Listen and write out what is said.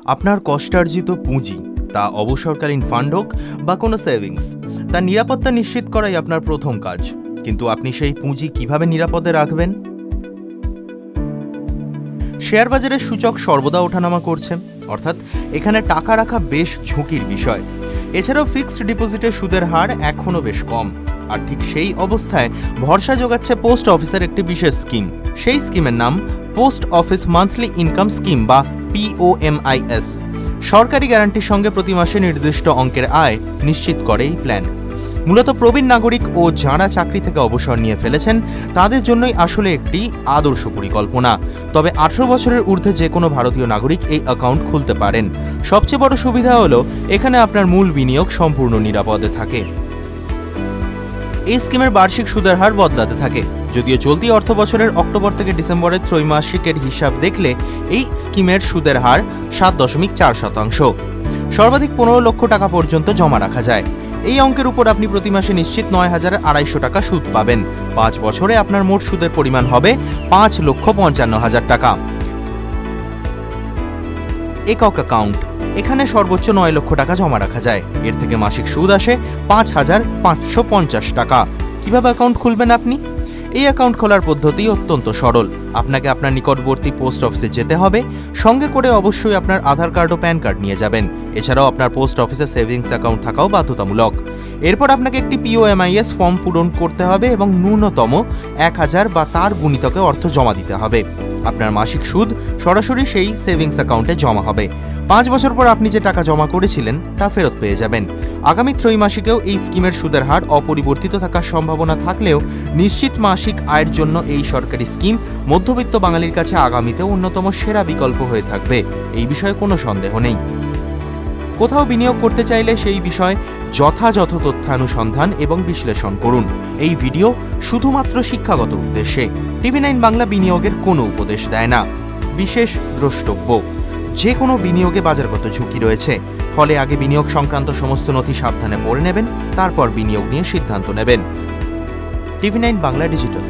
আপনার কষ্টার্জিত পুঁজি, তা অবসরকালীন ফান্ড হোক বা কোনো সেভিংস, তার নিরাপত্তা নিশ্চিত করাই আপনার প্রথম কাজ। কিন্তু আপনি সেই পুঁজি কিভাবে নিরাপদে রাখবেন? শেয়ার বাজারের সূচক সর্বদা ওঠানামা করছে, অর্থাৎ এখানে টাকা রাখা বেশ ঝুঁকির বিষয়। এছাড়াও ফিক্সড ডিপোজিটের সুদের হার এখনও বেশ কম। আর ঠিক সেই অবস্থায় ভরসা যোগাচ্ছে পোস্ট অফিসের একটি বিশেষ স্কিম। সেই স্কিমের নাম post office monthly income scheme বা POMIS। সরকারি গ্যারান্টির সঙ্গে প্রতি মাসে নির্দিষ্ট অঙ্কের আয় নিশ্চিত করে এই প্ল্যান। মূলত প্রবীণ নাগরিক ও যাঁরা চাকরি থেকে অবসর নিয়ে ফেলেছেন তাদের জন্যই আসলে একটি আদর্শ পরিকল্পনা। তবে 18 বছরের ঊর্ধ্বে যে কোনো ভারতীয় নাগরিক এই অ্যাকাউন্ট খুলতে পারেন। সবচেয়ে বড় সুবিধা হলো এখানে আপনার মূল বিনিয়োগ সম্পূর্ণ নিরাপদে থাকে। এই স্কিমের বার্ষিক সুদের হার বদলাতে থাকে। যদিও চলতি অর্থ বছরের অক্টোবর থেকে ডিসেম্বরের ত্রৈমাসিকের হিসাব দেখলে এই স্কিমের সুদের হার 7.4%। সর্বাধিক 15 লক্ষ টাকা পর্যন্ত জমা রাখা যায়। এই অঙ্কের উপর আপনি প্রতি মাসে নিশ্চিত 9,200 টাকা সুদ পাবেন। 5 বছরে আপনার মোট সুদের পরিমাণ হবে 5,55,000 টাকা। একক অ্যাকাউন্ট, এখানে সর্বোচ্চ 9 লক্ষ টাকা জমা রাখা যায়। এর থেকে মাসিক সুদ আসে 5,550 টাকা। কিভাবে অ্যাকাউন্ট খুলবেন আপনি? এই অ্যাকাউন্ট খোলার পদ্ধতি অত্যন্ত সরল। আপনাকে আপনার নিকটবর্তী পোস্ট অফিসে যেতে হবে। সঙ্গে করে অবশ্যই আপনার আধার কার্ড ও প্যান কার্ড নিয়ে যাবেন। এছাড়াও আপনার পোস্ট অফিসে সেভিংস অ্যাকাউন্ট থাকাও বাধ্যতামূলক। এরপর আপনাকে একটি POMIS ফর্ম পূরণ করতে হবে এবং ন্যূনতম 1,000 বা তার গুণিতকে অর্থ জমা দিতে হবে। আপনার মাসিক সুদ সরাসরি সেই সেভিংস অ্যাকাউন্টে জমা হবে। 5 বছর পর আপনি যে টাকা জমা করেছিলেন তা ফেরত পেয়ে যাবেন। আগামী ত্রৈমাসিকেও এই স্কিমের সুদের হার অপরিবর্তিত থাকার সম্ভাবনা থাকলেও নিশ্চিত মাসিক আয়ের জন্য এই সরকারি স্কিম মধ্যবিত্ত বাঙালির কাছে আগামীতেও অন্যতম সেরা বিকল্প হয়ে থাকবে, এই বিষয়ে কোনো সন্দেহ নেই। কোথাও বিনিয়োগ করতে চাইলে সেই বিষয়ে যথাযথ তথ্যানুসন্ধান এবং বিশ্লেষণ করুন। এই ভিডিও শুধুমাত্র শিক্ষাগত উদ্দেশ্যে। TV9 বাংলা বিনিয়োগের কোনো উপদেশ দেয় না। বিশেষ দ্রষ্টব্য: যে কোনো বিনিয়োগে বাজারগত ঝুঁকি রয়েছে, ফলে আগে বিনিয়োগ সংক্রান্ত সমস্ত নথি সাবধানে পড়ে নেবেন, তারপর বিনিয়োগ নিয়ে সিদ্ধান্ত নেবেন। TV9 Bangla digital.